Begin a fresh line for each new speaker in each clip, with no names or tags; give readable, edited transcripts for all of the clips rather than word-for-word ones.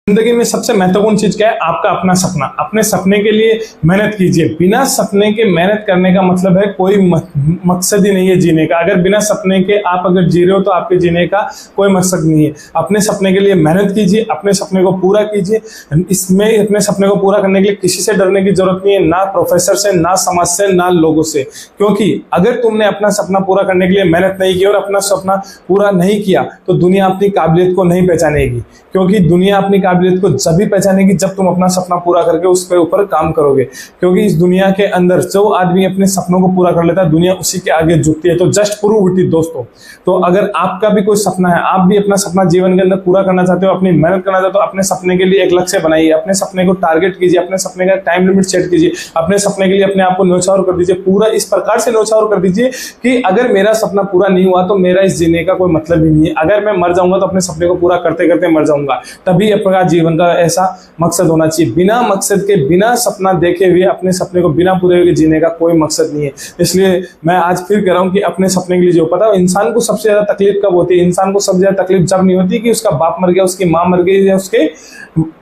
जिंदगी में सबसे महत्वपूर्ण चीज क्या है? आपका अपना सपना। अपने सपने के लिए मेहनत कीजिए। बिना सपने के मेहनत करने का मतलब है कोई मकसद ही नहीं है जीने का। अगर बिना सपने के आप अगर जी रहे हो तो आपके जीने का कोई मकसद नहीं है। अपने सपने के लिए मेहनत कीजिए, अपने सपने को पूरा कीजिए। इसमें अपने सपने को पूरा करने के लिए किसी से डरने की जरूरत नहीं है, ना प्रोफेसर से, ना समाज से, ना लोगों से। क्योंकि अगर तुमने अपना सपना पूरा करने के लिए मेहनत नहीं की और अपना सपना पूरा नहीं किया तो दुनिया अपनी काबिलियत को नहीं पहचानेगी। क्योंकि दुनिया अपनी काबिलियत को जब भी पहचानेगी जब तुम अपना सपना पूरा करके उसके ऊपर काम करोगे। क्योंकि इस दुनिया के अंदर जो आदमी अपने सपनों को पूरा कर लेता है दुनिया उसी के आगे झुकती है। तो जस्ट प्रूव इट दोस्तों। तो अगर आपका भी कोई सपना है, आप भी अपना सपना जीवन के अंदर पूरा करना चाहते हो, अपनी मेहनत करना चाहते हो, अपने सपने के लिए एक लक्ष्य बनाइए, अपने सपने को टारगेट कीजिए, अपने सपने का टाइम लिमिट सेट कीजिए, अपने सपने के लिए अपने आप को न्योछावर कर दीजिए। पूरा इस प्रकार से न्योछावर कर दीजिए कि अगर मेरा सपना पूरा नहीं हुआ तो मेरा इस जीने का कोई मतलब ही नहीं है। अगर मैं मर जाऊंगा तो अपने सपने को पूरा करते करते मर जाऊंगा। तभी अपना जीवन का ऐसा मकसद होना चाहिए। बिना मकसद के, बिना सपना देखे हुए अपने सपने को बिना पूरे हुए जीने का कोई मकसद नहीं है। इसलिए मैं आज फिर कह रहा हूं कि अपने सपने के लिए जो पता है इंसान को सबसे ज्यादा तकलीफ कब होती है? इंसान को सबसे ज्यादा तकलीफ जब नहीं होती कि उसका बाप मर गया, उसकी माँ मर गई, या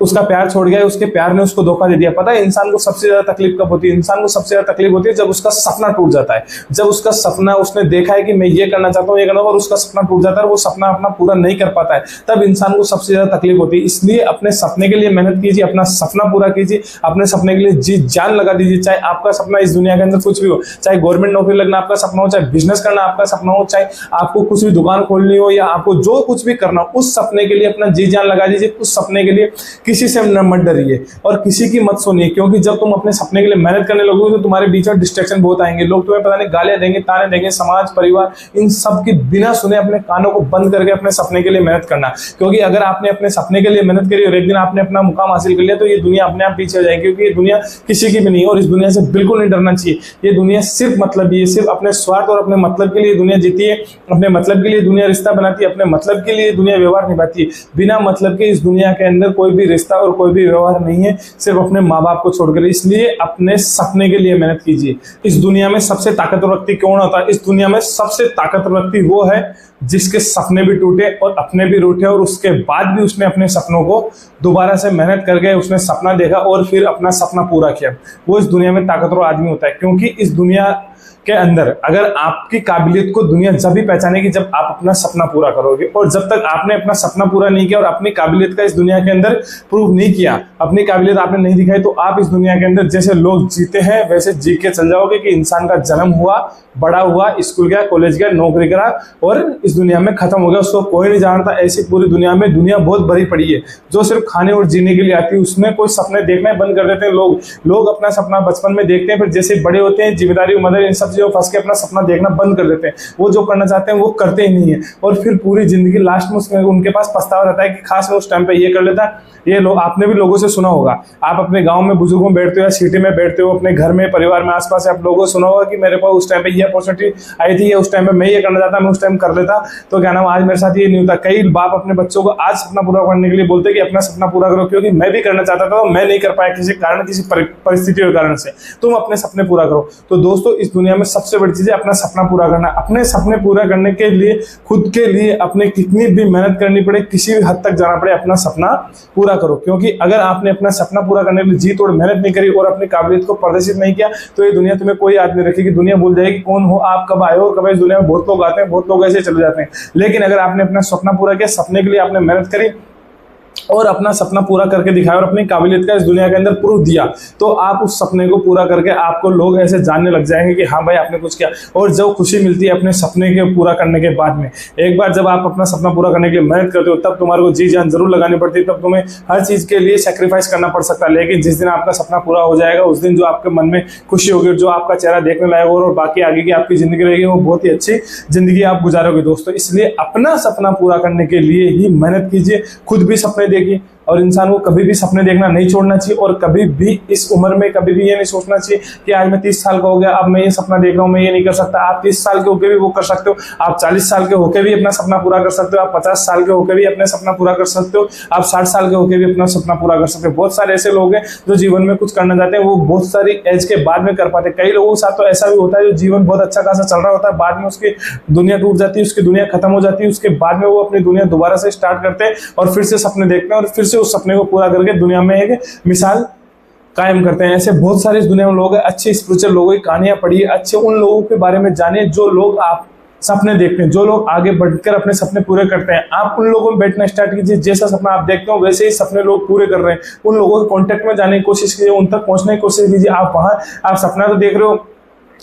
उसका प्यार छोड़ गया, उसके प्यार ने उसको धोखा दे दिया। पता है इंसान को सबसे ज्यादा तकलीफ कब होती है? इंसान को सबसे ज्यादा तकलीफ होती है जब उसका सपना टूट जाता है। जब उसका सपना उसने देखा है कि मैं ये करना चाहता हूँ, ये करना, और उसका सपना टूट जाता है, वो सपना अपना पूरा नहीं कर पाता है, तब इंसान को सबसे ज्यादा तकलीफ होती है। इसलिए अपने सपने के लिए मेहनत कीजिए, अपना सपना पूरा कीजिए, अपने सपने के लिए जी जान लगा दीजिए। चाहे आपका सपना इस दुनिया के अंदर कुछ भी हो, चाहे गवर्नमेंट नौकरी लगना आपका सपना हो, चाहे बिजनेस करना आपका सपना हो, चाहे आपको कुछ भी दुकान खोलनी हो, या आपको जो कुछ भी करना हो, उस सपने के लिए अपना जी जान लगा दीजिए। उस सपने के लिए किसी से मत डरिए और किसी की मत सुनिए। क्योंकि जब तुम अपने सपने के लिए मेहनत करने लगोगे तो तुम्हारे बीच में डिस्ट्रैक्शन बहुत आएंगे। लोग तुम्हें पता नहीं गालियां देंगे, ताने देंगे, समाज, परिवार, इन सब के बिना सुने अपने कानों को बंद करके अपने सपने के लिए मेहनत करना। क्योंकि अगर आपने अपने सपने के लिए मेहनत करी और एक दिन आपने अपना मुकाम हासिल कर लिया तो ये दुनिया अपने आप पीछे हो जाएगी। क्योंकि ये दुनिया किसी की भी नहीं है और इस दुनिया से बिल्कुल नहीं डरना चाहिए। ये दुनिया सिर्फ मतलब, ये सिर्फ अपने स्वार्थ और अपने मतलब के लिए दुनिया जीती है। अपने मतलब के लिए दुनिया रिश्ता बनाती है, अपने मतलब के लिए दुनिया व्यवहार निभाती है। बिना मतलब के इस दुनिया के अंदर कोई भी रिश्ता और कोई भी व्यवहार नहीं है, सिर्फ अपने माँ बाप को छोड़कर। इसलिए अपने सपने के लिए मेहनत कीजिए। इस दुनिया में सबसे ताकतवर व्यक्ति कौन होता है? इस दुनिया में सबसे ताकतवर व्यक्ति वो है जिसके सपने भी टूटे और अपने भी रूठे और उसके बाद भी उसने अपने सपनों को दोबारा से मेहनत करके उसने सपना देखा और फिर अपना सपना पूरा किया। वो इस दुनिया में ताकतवर आदमी होता है। क्योंकि इस दुनिया के अंदर अगर आपकी काबिलियत को दुनिया जब भी पहचानेगी जब आप अपना सपना पूरा करोगे। और जब तक आपने अपना सपना पूरा नहीं किया और अपनी काबिलियत का इस दुनिया के अंदर प्रूव नहीं किया, अपनी काबिलियत आपने नहीं दिखाई, तो आप इस दुनिया के अंदर जैसे लोग जीते हैं वैसे जी के चल जाओगे कि इंसान का जन्म हुआ, बड़ा हुआ, स्कूल गया, कॉलेज गया, नौकरी करा और इस दुनिया में खत्म हो गया, उसको कोई नहीं जानता। ऐसी पूरी दुनिया में दुनिया बहुत भरी पड़ी है। जो सिर्फ खाने और जीने के लिए आती है उसमें कोई सपने देखना बंद कर देते हैं लोग अपना सपना बचपन में देखते हैं, फिर जैसे बड़े होते हैं जिम्मेदारी उम्र इन सब चीजों फंस के अपना सपना देखना बंद कर देते हैं। वो जो करना चाहते हैं वो करते ही नहीं है और फिर पूरी जिंदगी लास्ट में उनके पास पछतावा रहता है कि खास में उस टाइम पे ये कर लेता। ये लोग आपने भी लोगों से सुना होगा, आप अपने गांव में बुजुर्गों में बैठते हो या सिटी में बैठते हो, अपने घर में परिवार में आसपास आप लोगों को सुना होगा कि मेरे पास उस टाइम पे ये अपॉर्चुनिटी आई थी, उस टाइम पे मैं ये करना चाहता, मैं उस टाइम कर लेता, तो क्या नाम आज मेरे साथ ये नहीं होता। कई बाप अपने बच्चों को आज सपना पूरा करने के लिए बोलते कि अपना सपना पूरा करो, क्योंकि मैं भी करना चाहता था, मैं नहीं कर पाया किसी कारण, किसी परिस्थिति के कारण से। तुम अपने सपने पूरा करो। तो दोस्तों इस दुनिया में सबसे बड़ी चीज है अपना सपना पूरा करना। अपने सपने पूरा करने के लिए खुद के लिए अपने कितनी भी मेहनत करनी पड़े, किसी भी हद तक जाना पड़े, अपना सपना पूरा करो। क्योंकि अगर आपने अपना सपना पूरा करने के लिए जी तोड़ मेहनत नहीं करी और अपनी काबिलियत को प्रदर्शित नहीं किया तो ये दुनिया तुम्हें कोई याद नहीं रखेगी। दुनिया भूल जाएगी कौन हो आप, कब आए हो, कब इस दुनिया में। बहुत लोग आते हैं, बहुत लोग ऐसे चले जाते हैं। लेकिन अगर आपने अपना सपना पूरा किया, सपने के लिए आपने मेहनत करी और अपना सपना पूरा करके दिखाया और अपनी काबिलियत का इस दुनिया के अंदर प्रूफ दिया, तो आप उस सपने को पूरा करके आपको लोग ऐसे जानने लग जाएंगे कि हाँ भाई आपने कुछ किया। और जो खुशी मिलती है अपने सपने के पूरा करने के बाद में, एक बार जब आप अपना सपना पूरा करने के लिए मेहनत करते हो तब तुम्हारे को जी जान जरूर लगानी पड़ती है, तब तुम्हें हर चीज के लिए सेक्रीफाइस करना पड़ सकता है। लेकिन जिस दिन आपका सपना पूरा हो जाएगा उस दिन जो आपके मन में खुशी होगी, जो आपका चेहरा देखने लायक होगा और बाकी आगे की आपकी जिंदगी रहेगी वो बहुत ही अच्छी जिंदगी आप गुजारोगे दोस्तों। इसलिए अपना सपना पूरा करने के लिए ही मेहनत कीजिए, खुद भी सपने देखिए और इंसान को कभी भी सपने देखना नहीं छोड़ना चाहिए। और कभी भी इस उम्र में कभी भी ये नहीं सोचना चाहिए कि आज मैं 30 साल का हो गया, अब मैं ये सपना देख रहा हूँ, मैं ये नहीं कर सकता। आप 30 साल के होकर भी वो कर सकते हो, आप 40 साल के होकर भी अपना सपना पूरा कर सकते हो, आप 50 साल के होकर भी अपना सपना पूरा कर सकते हो, आप 60 साल के होकर भी अपना सपना पूरा कर सकते हो। बहुत सारे ऐसे लोग हैं जो जीवन में कुछ करना चाहते हैं, वो बहुत सारी एज के बाद में कर पाते हैं। कई लोगों के साथ तो ऐसा भी होता है जो जीवन बहुत अच्छा खासा चल रहा होता है, बाद में उसकी दुनिया टूट जाती है, उसकी दुनिया खत्म हो जाती है, उसके बाद में वो अपनी दुनिया दोबारा से स्टार्ट करते हैं और फिर से सपने देखते हैं और फिर से से उस सपने को पूरा करके दुनिया में एक मिसाल कायम करते हैं। ऐसे बहुत सारे इस दुनिया में लोग हैं। अच्छे स्पिरिचुअल लोगों की कहानियां पढ़िए, अच्छे उन लोगों के बारे में जानिए जो लोग आप सपने देखते हैं, जो लोग आगे बढ़कर अपने सपने पूरे करते हैं। आप उन लोगों में बैठना स्टार्ट कीजिए, जैसा सपना आप देखते हो वैसे ही सपने लोग पूरे कर रहे हैं। उन लोगों के कांटेक्ट में जाने की कोशिश कीजिए, उन तक पहुंचने की कोशिश कीजिए। आप सपना तो देख रहे हो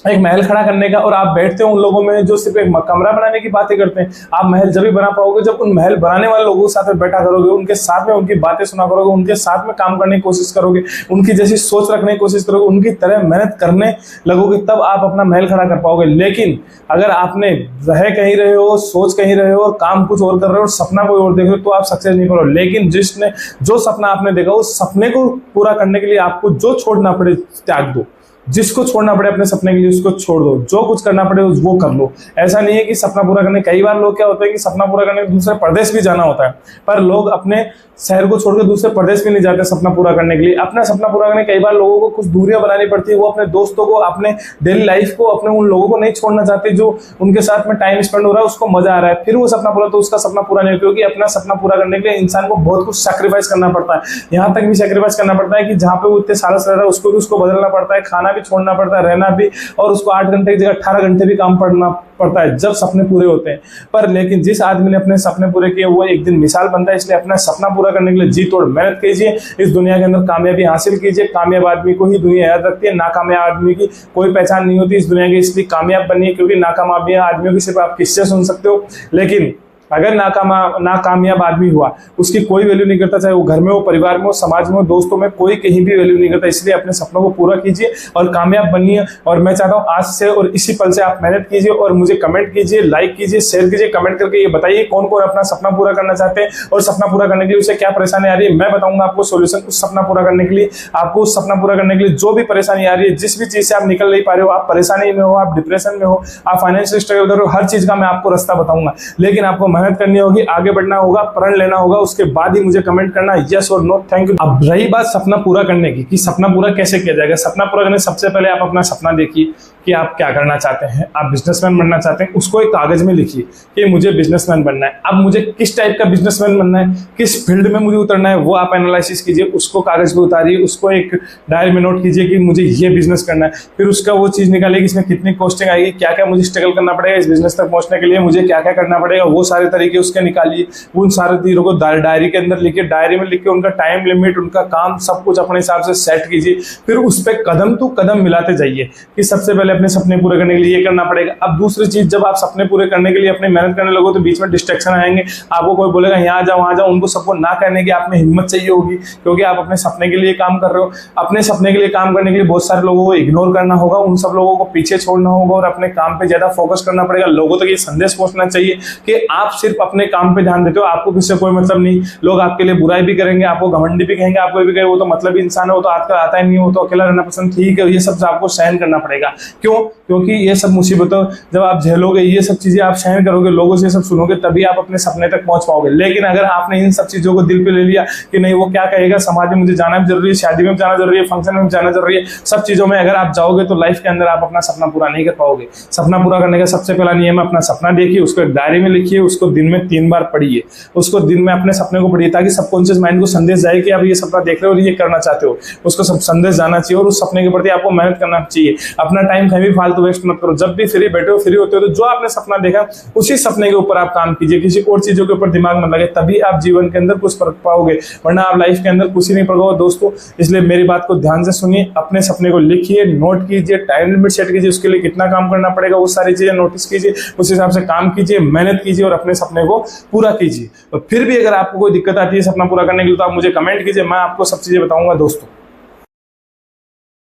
एक महल खड़ा करने का, और आप बैठते हो उन लोगों में जो सिर्फ एक कमरा बनाने की बातें करते हैं। आप महल जब भी बना पाओगे जब उन महल बनाने वाले लोगों के साथ में बैठा करोगे, उनके साथ में उनकी बातें सुना करोगे, उनके साथ में काम करने की कोशिश करोगे, उनकी जैसी सोच रखने की कोशिश करोगे, उनकी तरह मेहनत करने लगोगे, तब आप अपना महल खड़ा कर पाओगे। लेकिन अगर आपने रह कहीं रहे हो, सोच कहीं रहे हो और काम कुछ और कर रहे हो और सपना कोई और देख रहे हो, तो आप सक्सेस नहीं करो। लेकिन जो सपना आपने देखा उस सपने को पूरा करने के लिए आपको जो छोड़ना पड़े त्याग दो, जिसको छोड़ना पड़े अपने सपने के लिए उसको छोड़ दो, जो कुछ करना पड़े वो कर लो। ऐसा नहीं है कि सपना पूरा करने, कई बार लोग क्या होता है कि सपना पूरा करने दूसरे प्रदेश भी जाना होता है, पर लोग अपने शहर को छोड़कर दूसरे प्रदेश भी नहीं जाते सपना पूरा करने के लिए। अपना सपना पूरा करने कई बार लोगों को कुछ दूरियां बनानी पड़ती है। वो अपने दोस्तों को, अपने डेली लाइफ को, अपने उन लोगों को नहीं छोड़ना चाहते जो उनके साथ में टाइम स्पेंड हो रहा है, उसको मजा आ रहा है, फिर वो सपना पूरा, तो उसका सपना पूरा नहीं, क्योंकि अपना सपना पूरा करने के लिए इंसान को बहुत कुछ सैक्रिफाइस करना पड़ता है। यहाँ तक भी सैक्रिफाइस करना पड़ता है कि जहाँ पे वो इतने साल से रह रहा है उसको भी उसको बदलना पड़ता है, खाना भी छोड़ना पड़ता है, रहना भी, और उसको 8 घंटे की जगह 18 घंटे भी काम पड़ना पड़ता है जब सपने पूरे होते हैं। पर लेकिन जिस आदमी ने अपने सपने पूरे किए वो एक दिन मिसाल बनता है। इसलिए अपना सपना पूरा करने के लिए जी तोड़ मेहनत कीजिए, इस दुनिया के अंदर कामयाबी हासिल कीजिए। कामयाब आदमी को ही दुनिया याद रखती है, नाकामयाब आदमी की कोई पहचान नहीं होती इस दुनिया की। इसलिए कामयाब बनिए, क्योंकि नाकामयाब आदमियों की सिर्फ आप किस्से सुन सकते हो, लेकिन अगर नाकामयाब आदमी हुआ उसकी कोई वैल्यू नहीं करता, चाहे वो घर में हो, परिवार में हो, समाज में हो, दोस्तों में, कोई कहीं भी वैल्यू नहीं करता। इसलिए अपने सपनों को पूरा कीजिए और कामयाब बनिए। और मैं चाहता हूँ आज से और इसी पल से आप मेहनत कीजिए और मुझे कमेंट कीजिए, लाइक कीजिए, शेयर कीजिए। कमेंट करके ये बताइए कौन कौन अपना सपना पूरा करना चाहते हैं और सपना पूरा करने के लिए उसे क्या परेशानी आ रही है। मैं बताऊंगा आपको सोल्यूशन उस सपना पूरा करने के लिए। आपको उस सपना पूरा करने के लिए जो भी परेशानी आ रही है, जिस भी चीज से आप निकल नहीं पा रहे हो, आप परेशानी में हो, आप डिप्रेशन में हो, आप फाइनेंशियल स्ट्रगल कर रहे हो, हर चीज का मैं आपको रास्ता बताऊंगा। लेकिन आपको मेहनत करनी होगी, आगे बढ़ना होगा, प्रण लेना होगा, उसके बाद ही मुझे कमेंट करना यस और नो, थैंक यू। अब रही बात सपना पूरा करने की कि सपना पूरा कैसे किया जाएगा। सपना पूरा करने सबसे पहले आप अपना सपना देखिए कि आप क्या करना चाहते हैं। आप बिजनेसमैन बनना चाहते हैं, उसको एक कागज में लिखिए कि मुझे बिजनेसमैन बनना है। अब मुझे किस टाइप का बिजनेसमैन बनना है, किस फील्ड में मुझे उतरना है, वो आप एनालिसिस कीजिए, उसको कागज पे उतारिए, उसको एक डायरी में नोट कीजिए कि मुझे ये बिजनेस करना है। फिर उसका वो चीज निकालिए कि इसमें कितनी कॉस्टिंग आएगी, क्या क्या मुझे स्ट्रगल करना पड़ेगा इस बिजनेस तक पहुंचने के लिए, मुझे क्या क्या करना पड़ेगा, वो सारे तरीके उसके निकालिए। उन सारे चीजों को डायरी के अंदर लिखिए, डायरी में लिख के उनका टाइम लिमिट, उनका काम, सब कुछ अपने हिसाब से सेट कीजिए। फिर उस पर कदम टू कदम मिलाते जाइए कि सबसे पहले अपने सपने पूरे करने के लिए ये करना पड़ेगा। अब दूसरी चीज, जब आप सपने पूरे करने के लिए अपनी मेहनत करने लगो तो बीच में डिस्ट्रैक्शन आएंगे। आपको कोई बोलेगा यहाँ जाओ वहां जाओ, उनको सबको ना करने की आप में हिम्मत चाहिए होगी, क्योंकि आप अपने सपने के लिए काम कर रहे हो। अपने सपने के लिए काम करने के लिए बहुत सारे लोगों को इग्नोर करना होगा, उन सब लोगों को पीछे छोड़ना होगा और अपने काम पे ज्यादा फोकस करना पड़ेगा। लोगों तक ये संदेश पहुंचना चाहिए कि आप सिर्फ अपने काम पे ध्यान देते हो, आपको किससे कोई मतलब नहीं। लोग आपके लिए बुराई भी करेंगे, आपको घमंडी भी कहेंगे, आपको भी कहेंगे वो तो मतलब इंसान है, वो तो आजकल आता ही नहीं, वो तो अकेला रहना पसंद, ठीक है, ये सब आपको सहन करना पड़ेगा। क्यों? क्योंकि ये सब मुसीबतों जब आप झेलोगे, ये सब चीजें आप सहन करोगे, लोगों से सब सुनोगे, तभी आप अपने सपने तक पहुंच पाओगे। लेकिन अगर आपने इन सब चीजों को दिल पे ले लिया कि नहीं वो क्या कहेगा, समाज में मुझे जाना भी जरूरी है, शादी में जाना जरूरी है, फंक्शन में जाना जरूरी है, सब चीजों में अगर आप जाओगे तो लाइफ के अंदर आप अपना सपना पूरा नहीं कर पाओगे। सपना पूरा करने का सबसे पहला नियम है अपना सपना देखिए, उसको एक डायरी में लिखिए, उसको दिन में 3 बार पढ़िए, उसको दिन में अपने सपने को पढ़िए, ताकि सबकॉन्शियस माइंड को संदेश जाए कि आप ये सपना देख रहे हो और ये करना चाहते हो, उसको सब संदेश जाना चाहिए और उस सपने के प्रति आपको मेहनत करना चाहिए। अपना टाइम कहीं भी फालतू वेस्ट मत करो। जब भी फ्री बैठे हो, फ्री होते हो, तो जो आपने सपना देखा उसी सपने के ऊपर आप काम कीजिए, किसी और चीजों के ऊपर दिमाग मत लगे, तभी आप जीवन के अंदर कुछ पढ़ पाओगे, वरना आप लाइफ के अंदर कुछ ही नहीं पढ़ोगे दोस्तों। इसलिए मेरी बात को ध्यान से सुनिए, अपने सपने को लिखिए, नोट कीजिए, टाइम लिमिट सेट कीजिए, उसके लिए कितना काम करना पड़ेगा वो सारी चीजें नोटिस कीजिए, उस हिसाब से काम कीजिए, मेहनत कीजिए और अपने सपने को पूरा कीजिए। और फिर भी अगर आपको कोई दिक्कत आती है सपना पूरा करने के लिए तो आप मुझे कमेंट कीजिए, मैं आपको सब चीजें बताऊंगा दोस्तों।